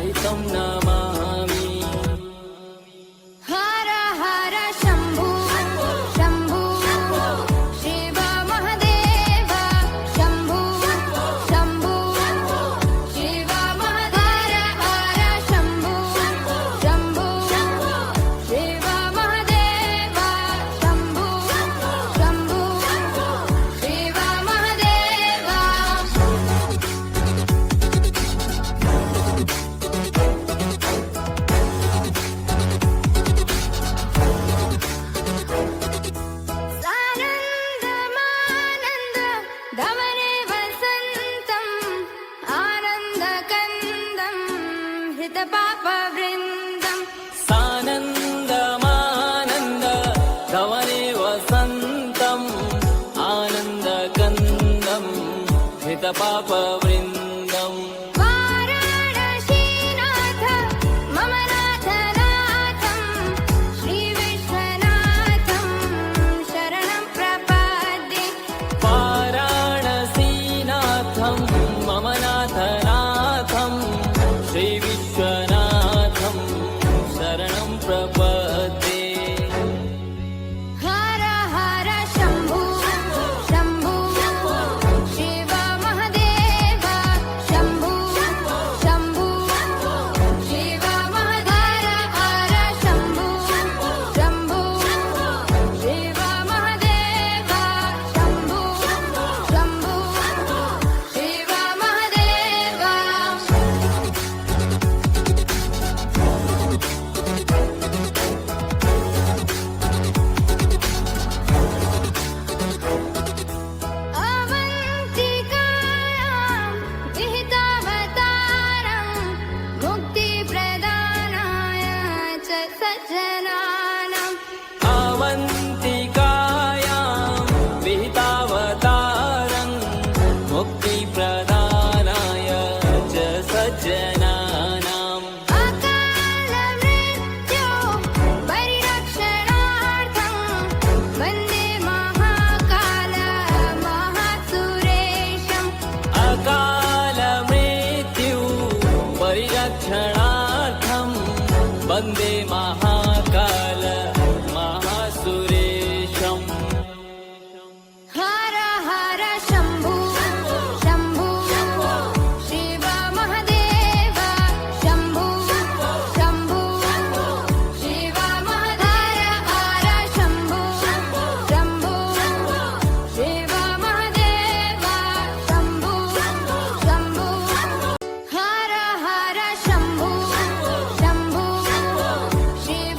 सहितं नमामि। हर हर शम्भो शम्भो शिव महादेव शम्भो शम्भो शिव महादेव हर शम्भो शम्भो शिव महादेव शम्भो शम्भो शिव महादेव। सानन्दमानन्द धवने वसन्तम् आनन्दकन्दं हृतपापवृन्दम्। सानन्दमानन्द धवने वसन्तम् आनन्दकन्दं हितपापवृन्दम्। वाराणसीनाथ मम नाथनाथं श्रीविश्वनाथं शरणं प्रपद्ये। वाराणसीनाथं मम नाथनाथं श्रीविश्वनाथं शरणं प्रपद्ये। हर हर शम्भो शम्भो शिव महादेव शम्भो शम्भो शिव महादेव हर शम्भो शम्भो शिव महादेव शम्भो शम्भो शिव महादेव। अवन्तिकायां विहितावतारं मुक्तिप्रदानाय च सज्जनानाम्। अवन्तिकायां विहितावतारं मुक्तिप्रदानाय च सज्जनानाम्। अकालमृत्यो परिरक्षणार्थं वन्दे महाकाल महासुरेशम्। अकालमृत्यु परिरक्षणार्थं वन्दे महाकाल महासुरेशम्। हर हर शम्भो शम्भो शिव महादेव शम्भो शम्भो शिव महादेव हर शम्भो शम्भो शिव महादेव शम्भो शम्भो हर हर शम्भो शम्भो शिव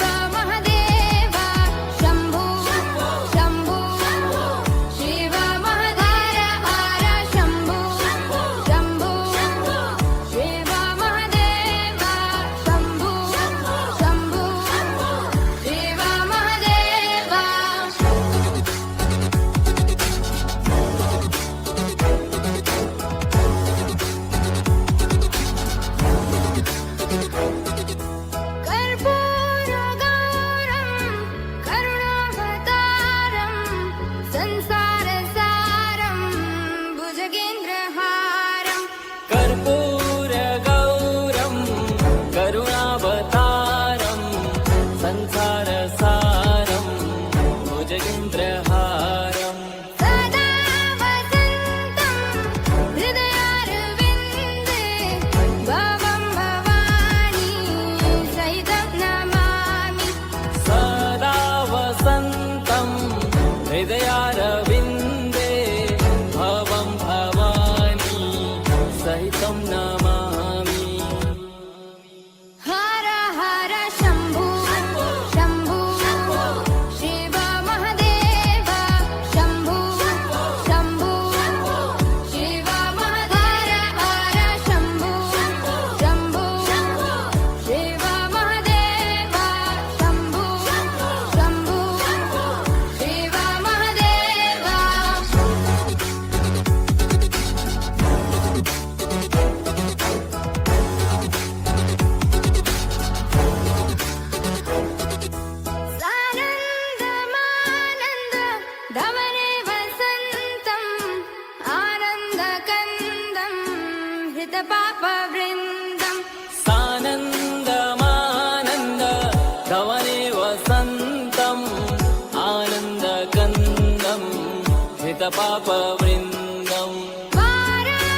हितपापवृन्दम् वाराणसीनाथ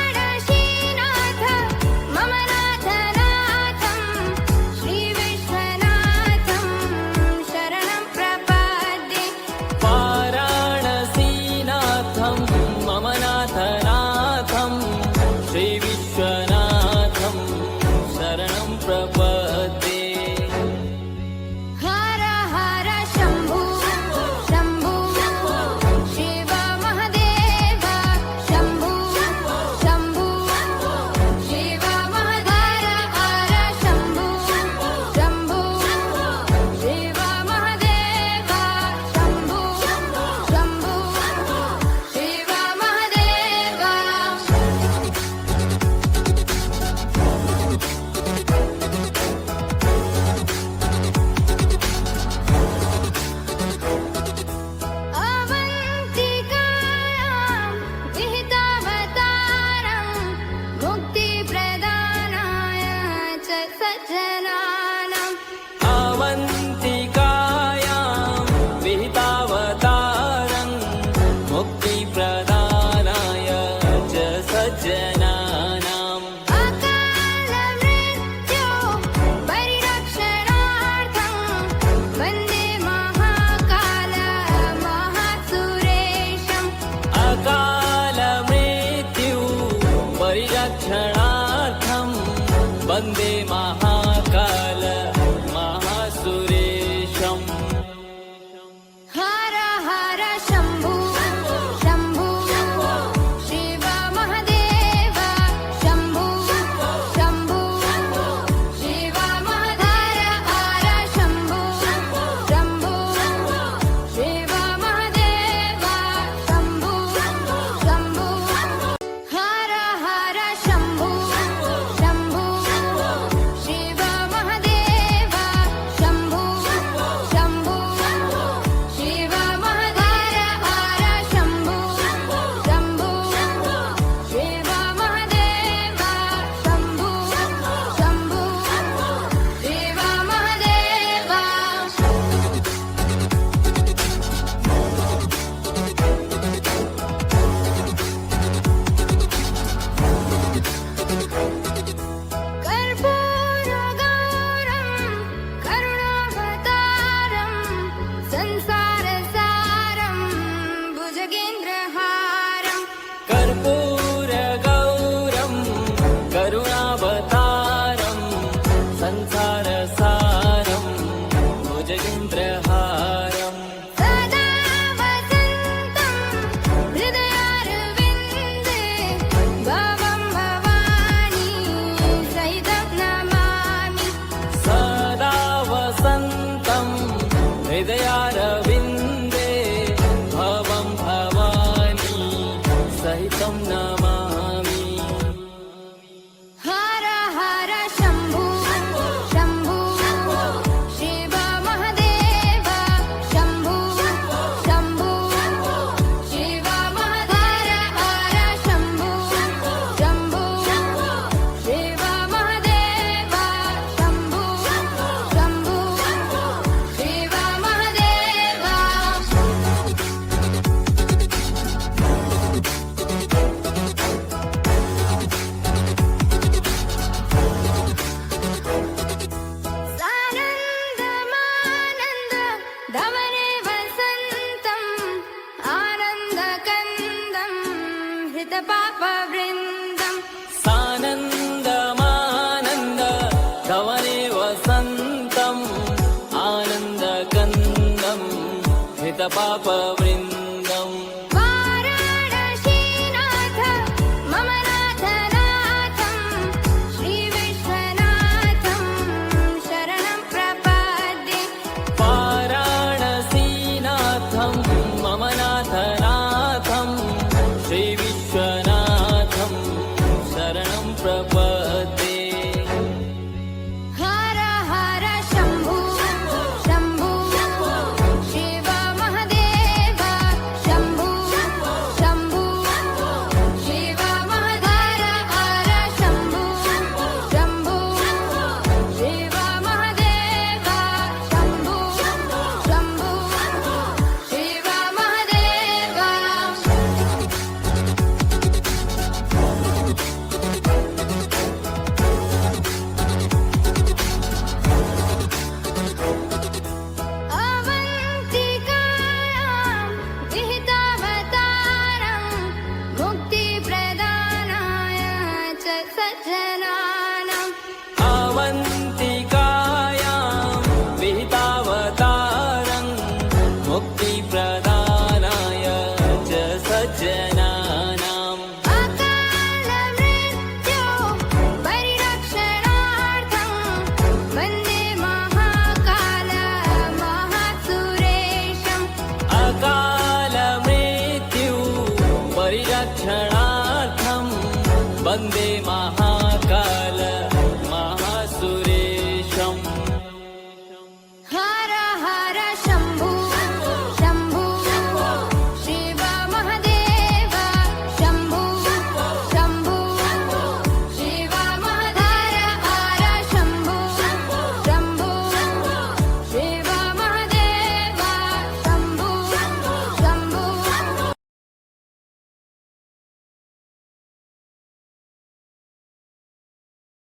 मम नाथनाथं श्रीविश्वनाथं शरणं प्रपद्ये वाराणसीनाथं मम नाथनाथं श्रीविश्वनाथं शरणं प्रपद्ये हर हर शम्भो शम्भो शिव महदेव शम्भो शम्भो शिव महदेव हर शम्भो शम्भो शिव महदेव शम्भो शम्भो शिव महदेव अवन्तिकायां विहितावतारं मुक्तिप्रदानाय च सज्जनानाम् अवन्तिकायां विहितावतारं मुक्तिप्रदानाय च सज्जनानाम् अकालमृत्यो परिरक्षणार्थं वन्दे महाकाल महासुरेशम् अकालमृत्यु परिरक्षणार्थं वन्दे महाकाल महासुरेशम् हर हर शम्भो शम्भो शिव महदेव शम्भो शम्भो शिव महदेव हर शम्भो शम्भो शिव महदेव शम्भो शम्भो हर हर शम्भो शम्भो शिव महदेव शम्भो शम्भो शिव महदेव हर शम्भो शम्भो शिव महदेव शम्भो शम्भो शिव महदेव कर्पूरगौरं करुणावतारं संसारसारं भुजगेन्द्रहारं कर्पूरगौरं करुणावतारं संसारसारं भुजगेन्द्रहारम् सदा वसन्तं हृदयारविन्दे भवं भवानी सहितं नमामि सदा वसन्तं हृदयारविन्दे भवं भवानी सहितं नमामि हर हर शम्भो शम्भो शिव महदेव शम्भो शम्भो शिव महदेव हर शम्भो शम्भो शिव महदेव शम्भो शम्भो शिव महदेव सानन्दमानन्द धवने वसन्तम् आनन्दकन्दं हितपापवृन्दम् सानन्दमानन्द धवने वसन्तम् आनन्दकन्दं हितपापवृन्दम् वाराणसीनाथ मम नाथनाथं श्रीविश्वनाथं शरणं प्रपद्ये वाराणसीनाथं मम नाथनाथं श्रीविश्वनाथं शरणं प्रपद्ये हर हर शम्भो शम्भो शिव महदेव वन्दे महा